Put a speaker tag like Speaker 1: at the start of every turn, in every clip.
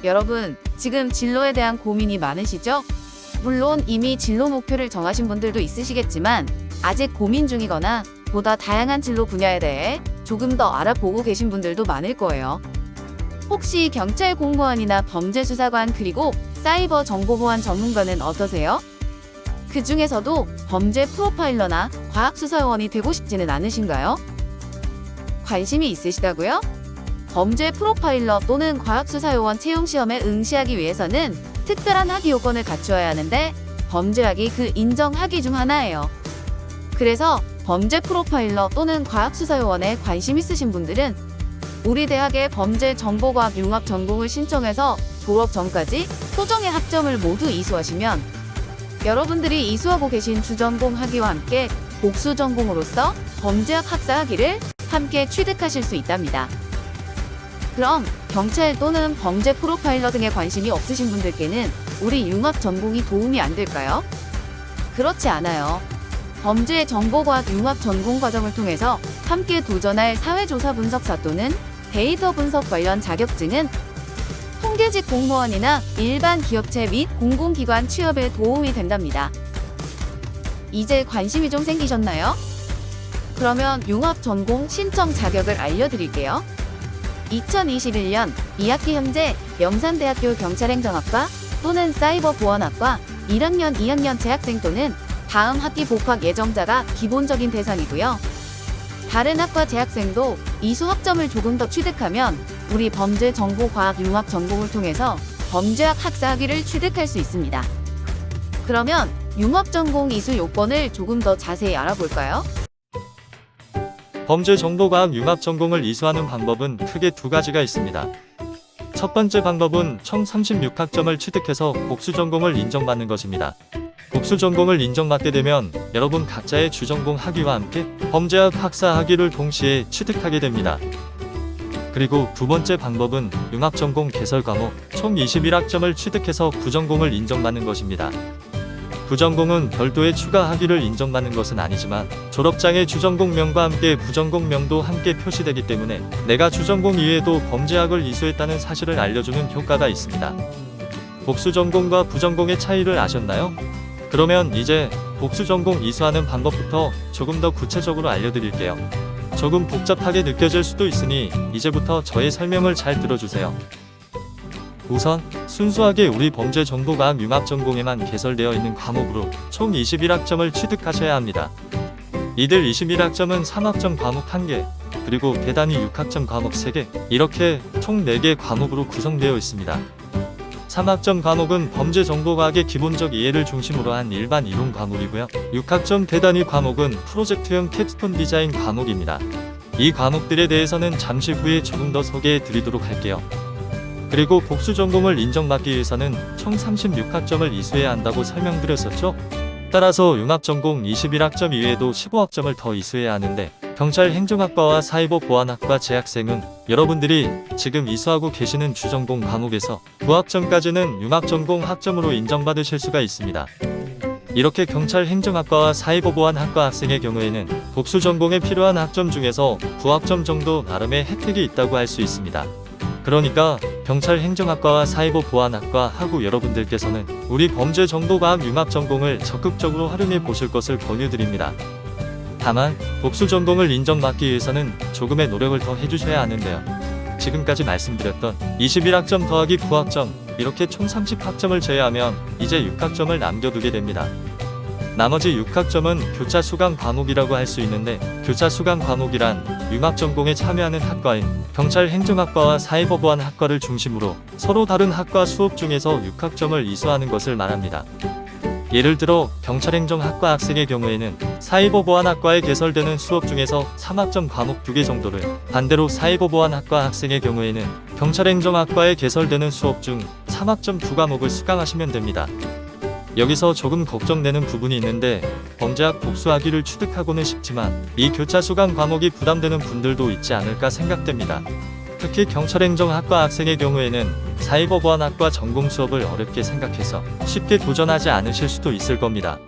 Speaker 1: 여러분, 지금 진로에 대한 고민이 많으시죠? 물론 이미 진로 목표를 정하신 분들도 있으시겠지만 아직 고민 중이거나 보다 다양한 진로 분야에 대해 조금 더 알아보고 계신 분들도 많을 거예요. 혹시 경찰 공무원이나 범죄수사관 그리고 사이버 정보보안 전문가는 어떠세요? 그 중에서도 범죄 프로파일러나 과학수사요원이 되고 싶지는 않으신가요? 관심이 있으시다고요? 범죄 프로파일러 또는 과학수사요원 채용시험에 응시하기 위해서는 특별한 학위 요건을 갖추어야 하는데 범죄학이 그 인정 학위 중 하나예요. 그래서 범죄 프로파일러 또는 과학수사요원에 관심 있으신 분들은 우리 대학의 범죄정보과학 융합 전공을 신청해서 졸업 전까지 소정의 학점을 모두 이수하시면 여러분들이 이수하고 계신 주전공 학위와 함께 복수 전공으로서 범죄학 학사 학위를 함께 취득하실 수 있답니다. 그럼 경찰 또는 범죄 프로파일러 등에 관심이 없으신 분들께는 우리 융합 전공이 도움이 안 될까요? 그렇지 않아요. 범죄 정보과학 융합 전공 과정을 통해서 함께 도전할 사회조사 분석사 또는 데이터 분석 관련 자격증은 통계직 공무원이나 일반 기업체 및 공공기관 취업에 도움이 된답니다. 이제 관심이 좀 생기셨나요? 그러면 융합 전공 신청 자격을 알려드릴게요. 2021년 2학기 현재 영산대학교 경찰행정학과 또는 사이버보안학과 1학년 2학년 재학생 또는 다음 학기 복학 예정자가 기본적인 대상이고요. 다른 학과 재학생도 이수 학점을 조금 더 취득하면 우리 범죄정보과학 융합 전공을 통해서 범죄학 학사 학위를 취득할 수 있습니다. 그러면 융합 전공 이수 요건을 조금 더 자세히 알아볼까요?
Speaker 2: 범죄정보과학 융합 전공을 이수하는 방법은 크게 두 가지가 있습니다. 첫 번째 방법은 총 36학점을 취득해서 복수 전공을 인정받는 것입니다. 복수 전공을 인정받게 되면 여러분 각자의 주전공 학위와 함께 범죄학 학사 학위를 동시에 취득하게 됩니다. 그리고 두 번째 방법은 융합 전공 개설 과목 총 21학점을 취득해서 부전공을 인정받는 것입니다. 부전공은 별도의 추가 학위를 인정받는 것은 아니지만 졸업장에 주전공명과 함께 부전공명도 함께 표시되기 때문에 내가 주전공 이외에도 범죄학을 이수했다는 사실을 알려주는 효과가 있습니다. 복수전공과 부전공의 차이를 아셨나요? 그러면 이제 복수전공 이수하는 방법부터 조금 더 구체적으로 알려드릴게요. 조금 복잡하게 느껴질 수도 있으니 이제부터 저의 설명을 잘 들어주세요. 우선 순수하게 우리 범죄정보과학 융합 전공에만 개설되어 있는 과목으로 총 21학점을 취득하셔야 합니다. 이들 21학점은 3학점 과목 1개, 그리고 대단위 6학점 과목 3개, 이렇게 총 4개 과목으로 구성되어 있습니다. 3학점 과목은 범죄정보과학의 기본적 이해를 중심으로 한 일반 이론 과목이고요. 6학점 대단위 과목은 프로젝트형 캡스톤 디자인 과목입니다. 이 과목들에 대해서는 잠시 후에 조금 더 소개해 드리도록 할게요. 그리고 복수 전공을 인정받기 위해서는 총 36학점을 이수해야 한다고 설명드렸었죠? 따라서 융합 전공 21학점 이외에도 15학점을 더 이수해야 하는데 경찰 행정학과와 사이버보안학과 재학생은 여러분들이 지금 이수하고 계시는 주전공 과목에서 9학점까지는 융합 전공 학점으로 인정받으실 수가 있습니다. 이렇게 경찰 행정학과와 사이버보안학과 학생의 경우에는 복수 전공에 필요한 학점 중에서 9학점 정도 나름의 혜택이 있다고 할 수 있습니다. 그러니까 경찰 행정학과와 사이버보안학과 하고 여러분들께서는 우리 범죄정보과학 융합 전공을 적극적으로 활용해 보실 것을 권유드립니다. 다만 복수 전공을 인정받기 위해서는 조금의 노력을 더 해주셔야 하는데요. 지금까지 말씀드렸던 21학점 더하기 9학점 이렇게 총 30학점을 제외하면 이제 6학점을 남겨두게 됩니다. 나머지 6학점은 교차 수강 과목이라고 할 수 있는데 교차 수강 과목이란 융합 전공에 참여하는 학과인 경찰 행정학과와 사이버보안학과를 중심으로 서로 다른 학과 수업 중에서 6학점을 이수하는 것을 말합니다. 예를 들어 경찰행정학과 학생의 경우에는 사이버보안학과에 개설되는 수업 중에서 3학점 과목 2개 정도를, 반대로 사이버보안학과 학생의 경우에는 경찰행정학과에 개설되는 수업 중 3학점 2과목을 수강하시면 됩니다. 여기서 조금 걱정되는 부분이 있는데 범죄학 복수학위를 취득하고는 싶지만 이 교차 수강 과목이 부담되는 분들도 있지 않을까 생각됩니다. 특히 경찰행정학과 학생의 경우에는 사이버보안학과 전공 수업을 어렵게 생각해서 쉽게 도전하지 않으실 수도 있을 겁니다.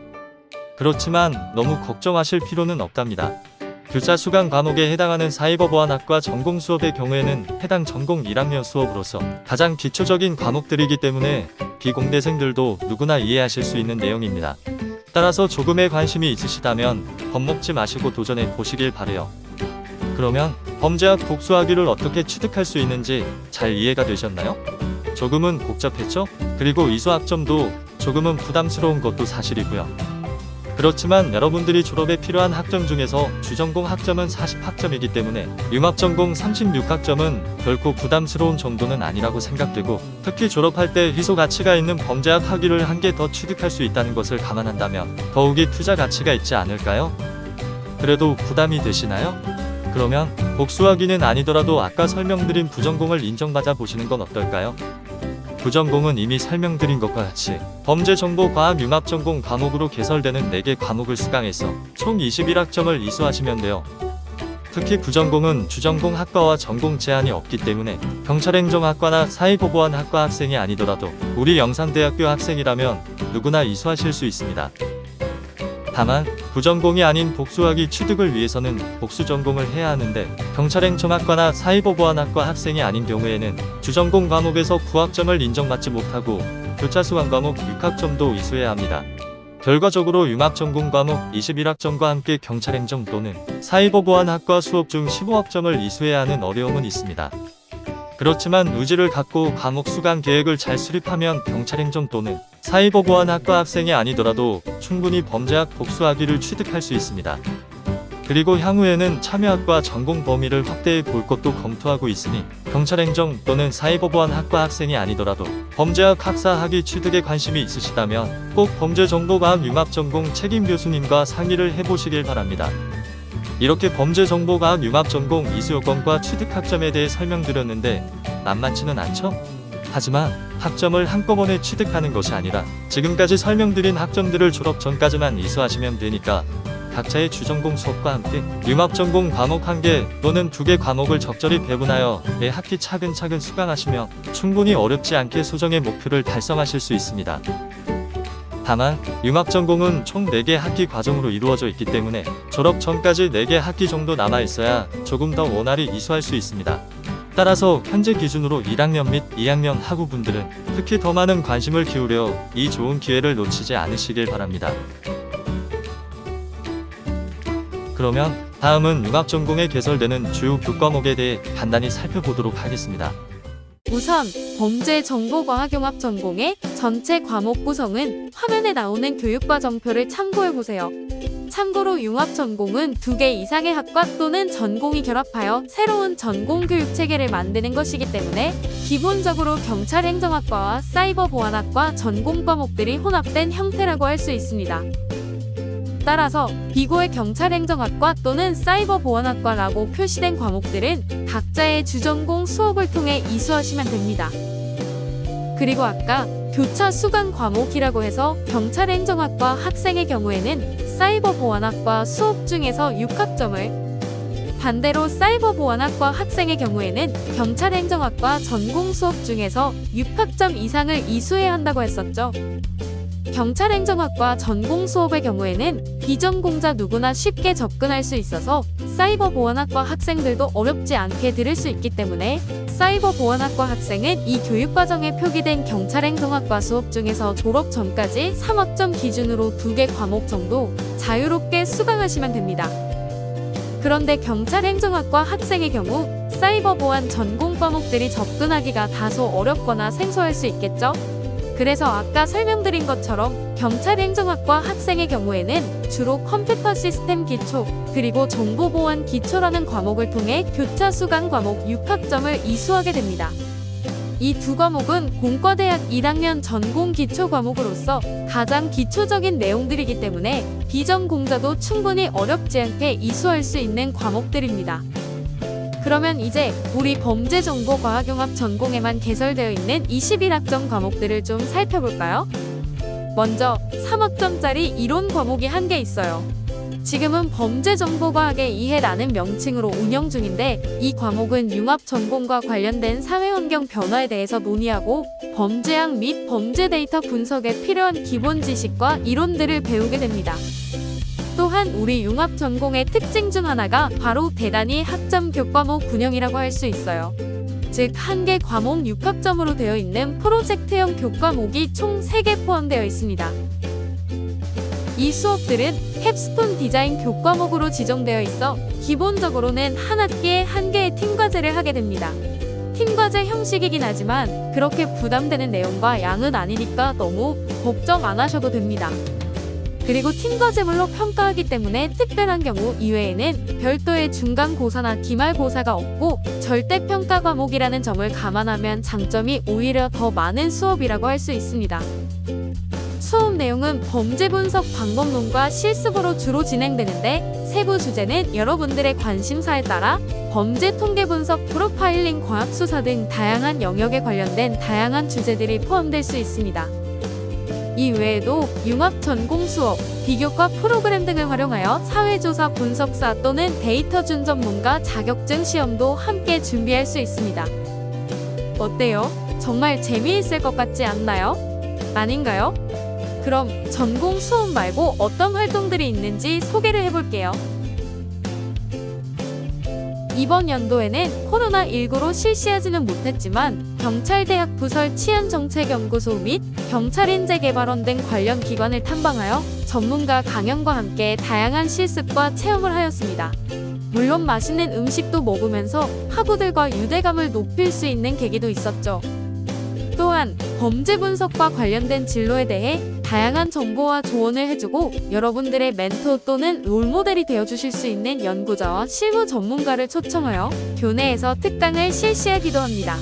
Speaker 2: 그렇지만 너무 걱정하실 필요는 없답니다. 교차 수강 과목에 해당하는 사이버보안학과 전공 수업의 경우에는 해당 전공 1학년 수업으로서 가장 기초적인 과목들이기 때문에 비공대생들도 누구나 이해하실 수 있는 내용입니다. 따라서 조금의 관심이 있으시다면 겁먹지 마시고 도전해 보시길 바래요. 그러면 범죄학 복수학위를 어떻게 취득할 수 있는지 잘 이해가 되셨나요? 조금은 복잡했죠? 그리고 이수학점도 조금은 부담스러운 것도 사실이고요. 그렇지만 여러분들이 졸업에 필요한 학점 중에서 주전공 학점은 40학점이기 때문에 융합전공 36학점은 결코 부담스러운 정도는 아니라고 생각되고, 특히 졸업할 때 희소 가치가 있는 범죄학 학위를 한 개 더 취득할 수 있다는 것을 감안한다면 더욱이 투자 가치가 있지 않을까요? 그래도 부담이 되시나요? 그러면 복수학위는 아니더라도 아까 설명드린 부전공을 인정받아 보시는 건 어떨까요? 부전공은 이미 설명드린 것과 같이 범죄정보과학 융합전공 과목으로 개설되는 4개 과목을 수강해서 총 21학점을 이수하시면 돼요. 특히 부전공은 주전공 학과와 전공 제한이 없기 때문에 경찰행정학과나 사이버보안학과 학생이 아니더라도 우리 영산대학교 학생이라면 누구나 이수하실 수 있습니다. 다만 부전공이 아닌 복수학위 취득을 위해서는 복수전공을 해야 하는데, 경찰행정학과나 사이버보안학과 학생이 아닌 경우에는 주전공 과목에서 9학점을 인정받지 못하고 교차 수강 과목 6학점도 이수해야 합니다. 결과적으로 융합전공 과목 21학점과 함께 경찰행정 또는 사이버보안학과 수업 중 15학점을 이수해야 하는 어려움은 있습니다. 그렇지만 의지를 갖고 과목 수강 계획을 잘 수립하면 경찰행정 또는 사이버보안학과 학생이 아니더라도 충분히 범죄학 복수학위를 취득할 수 있습니다. 그리고 향후에는 참여학과 전공 범위를 확대해 볼 것도 검토하고 있으니 경찰행정 또는 사이버보안학과 학생이 아니더라도 범죄학 학사 학위 취득에 관심이 있으시다면 꼭 범죄정보과학 융합전공 책임 교수님과 상의를 해보시길 바랍니다. 이렇게 범죄정보과학 융합전공 이수요건과 취득학점에 대해 설명드렸는데 만만치는 않죠? 하지만 학점을 한꺼번에 취득하는 것이 아니라 지금까지 설명드린 학점들을 졸업 전까지만 이수하시면 되니까 각자의 주전공 수업과 함께 융합전공 과목 1개 또는 2개 과목을 적절히 배분하여 매 학기 차근차근 수강하시면 충분히 어렵지 않게 소정의 목표를 달성하실 수 있습니다. 다만 융합전공은 총 4개 학기 과정으로 이루어져 있기 때문에 졸업 전까지 4개 학기 정도 남아 있어야 조금 더 원활히 이수할 수 있습니다. 따라서 현재 기준으로 1학년 및 2학년 학우분들은 특히 더 많은 관심을 기울여 이 좋은 기회를 놓치지 않으시길 바랍니다. 그러면 다음은 융합전공에 개설되는 주요 교과목에 대해 간단히 살펴보도록 하겠습니다.
Speaker 3: 우선 범죄정보과학융합전공의 전체 과목 구성은 화면에 나오는 교육과정표를 참고해보세요. 참고로 융합전공은 2개 이상의 학과 또는 전공이 결합하여 새로운 전공교육체계를 만드는 것이기 때문에 기본적으로 경찰행정학과와 사이버보안학과 전공 과목들이 혼합된 형태라고 할 수 있습니다. 따라서 비고의 경찰행정학과 또는 사이버보안학과라고 표시된 과목들은 각자의 주전공 수업을 통해 이수하시면 됩니다. 그리고 아까 교차 수강 과목이라고 해서 경찰행정학과 학생의 경우에는 사이버보안학과 수업 중에서 6학점을, 반대로 사이버보안학과 학생의 경우에는 경찰행정학과 전공 수업 중에서 6학점 이상을 이수해야 한다고 했었죠. 경찰행정학과 전공 수업의 경우에는 비전공자 누구나 쉽게 접근할 수 있어서 사이버보안학과 학생들도 어렵지 않게 들을 수 있기 때문에 사이버보안학과 학생은 이 교육과정에 표기된 경찰행정학과 수업 중에서 졸업 전까지 3학점 기준으로 2개 과목 정도 자유롭게 수강하시면 됩니다. 그런데 경찰행정학과 학생의 경우 사이버보안 전공 과목들이 접근하기가 다소 어렵거나 생소할 수 있겠죠? 그래서 아까 설명드린 것처럼 경찰행정학과 학생의 경우에는 주로 컴퓨터 시스템 기초, 그리고 정보보안 기초라는 과목을 통해 교차 수강 과목 6학점을 이수하게 됩니다. 이 두 과목은 공과대학 1학년 전공 기초 과목으로서 가장 기초적인 내용들이기 때문에 비전공자도 충분히 어렵지 않게 이수할 수 있는 과목들입니다. 그러면 이제 우리 범죄정보과학융합 전공에만 개설되어 있는 21학점 과목들을 좀 살펴볼까요? 먼저 3학점짜리 이론 과목이 1개 있어요. 지금은 범죄정보과학의 이해라는 명칭으로 운영 중인데, 이 과목은 융합전공과 관련된 사회환경 변화에 대해서 논의하고 범죄학 및 범죄 데이터 분석에 필요한 기본 지식과 이론들을 배우게 됩니다. 또한 우리 융합 전공의 특징 중 하나가 바로 대단히 학점 교과목 분영이라고 할 수 있어요. 즉, 한 개 과목 6학점으로 되어 있는 프로젝트형 교과목이 총 3개 포함되어 있습니다. 이 수업들은 캡스톤 디자인 교과목으로 지정되어 있어 기본적으로는 한 학기에 한 개의 팀과제를 하게 됩니다. 팀과제 형식이긴 하지만 그렇게 부담되는 내용과 양은 아니니까 너무 걱정 안 하셔도 됩니다. 그리고 팀과제물로 평가하기 때문에 특별한 경우 이외에는 별도의 중간고사나 기말고사가 없고 절대평가 과목이라는 점을 감안하면 장점이 오히려 더 많은 수업이라고 할 수 있습니다. 수업 내용은 범죄 분석 방법론과 실습으로 주로 진행되는데 세부 주제는 여러분들의 관심사에 따라 범죄 통계 분석, 프로파일링, 과학수사 등 다양한 영역에 관련된 다양한 주제들이 포함될 수 있습니다. 이 외에도 융합 전공 수업, 비교과 프로그램 등을 활용하여 사회조사 분석사 또는 데이터준 전문가 자격증 시험도 함께 준비할 수 있습니다. 어때요? 정말 재미있을 것 같지 않나요? 아닌가요? 그럼 전공 수업 말고 어떤 활동들이 있는지 소개를 해볼게요. 이번 연도에는 코로나19로 실시하지는 못했지만 경찰대학 부설 치안정책연구소 및 경찰인재개발원 등 관련 기관을 탐방하여 전문가 강연과 함께 다양한 실습과 체험을 하였습니다. 물론 맛있는 음식도 먹으면서 학우들과 유대감을 높일 수 있는 계기도 있었죠. 또한 범죄 분석과 관련된 진로에 대해 다양한 정보와 조언을 해주고 여러분들의 멘토 또는 롤모델이 되어주실 수 있는 연구자와 실무 전문가를 초청하여 교내에서 특강을 실시하기도 합니다.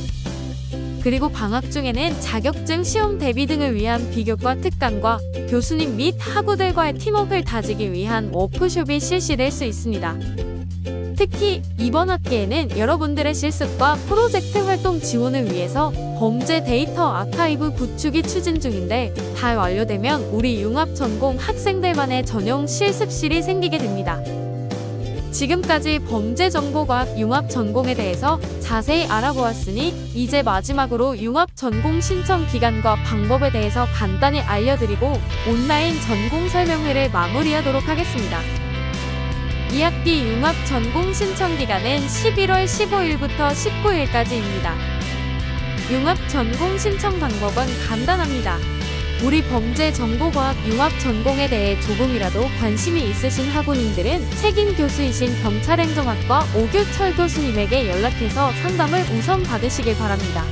Speaker 3: 그리고 방학 중에는 자격증 시험 대비 등을 위한 비교과 특강과 교수님 및 학우들과의 팀워크를 다지기 위한 워크숍이 실시될 수 있습니다. 특히 이번 학기에는 여러분들의 실습과 프로젝트 활동 지원을 위해서 범죄 데이터 아카이브 구축이 추진 중인데 다 완료되면 우리 융합 전공 학생들만의 전용 실습실이 생기게 됩니다. 지금까지 범죄정보과학 융합 전공에 대해서 자세히 알아보았으니 이제 마지막으로 융합 전공 신청 기간과 방법에 대해서 간단히 알려드리고 온라인 전공 설명회를 마무리하도록 하겠습니다. 2학기 융합 전공 신청 기간은 11월 15일부터 19일까지입니다. 융합 전공 신청 방법은 간단합니다. 우리 범죄정보과학 융합 전공에 대해 조금이라도 관심이 있으신 학우님들은 책임 교수이신 경찰행정학과 오규철 교수님에게 연락해서 상담을 우선 받으시길 바랍니다.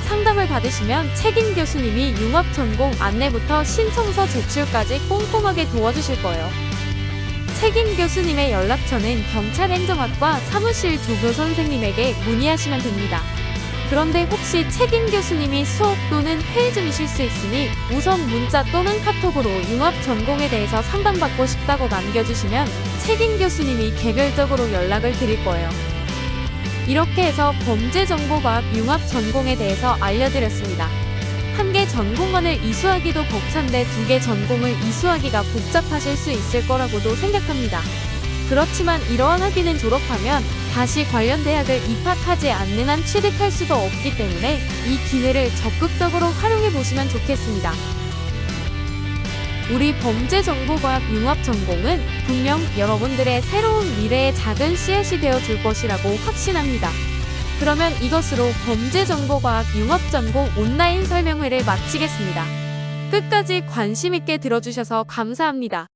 Speaker 3: 상담을 받으시면 책임 교수님이 융합 전공 안내부터 신청서 제출까지 꼼꼼하게 도와주실 거예요. 책임 교수님의 연락처는 경찰행정학과 사무실 조교 선생님에게 문의하시면 됩니다. 그런데 혹시 책임 교수님이 수업 또는 회의 중이실 수 있으니 우선 문자 또는 카톡으로 융합 전공에 대해서 상담받고 싶다고 남겨주시면 책임 교수님이 개별적으로 연락을 드릴 거예요. 이렇게 해서 범죄정보과학 융합 전공에 대해서 알려드렸습니다. 한 개 전공만을 이수하기도 벅찬데 2개 전공을 이수하기가 복잡하실 수 있을 거라고도 생각합니다. 그렇지만 이러한 학위는 졸업하면 다시 관련 대학을 입학하지 않는 한 취득할 수도 없기 때문에 이 기회를 적극적으로 활용해 보시면 좋겠습니다. 우리 범죄정보과학 융합 전공은 분명 여러분들의 새로운 미래의 작은 씨앗이 되어 줄 것이라고 확신합니다. 그러면 이것으로 범죄정보과학 융합전공 온라인 설명회를 마치겠습니다. 끝까지 관심 있게 들어주셔서 감사합니다.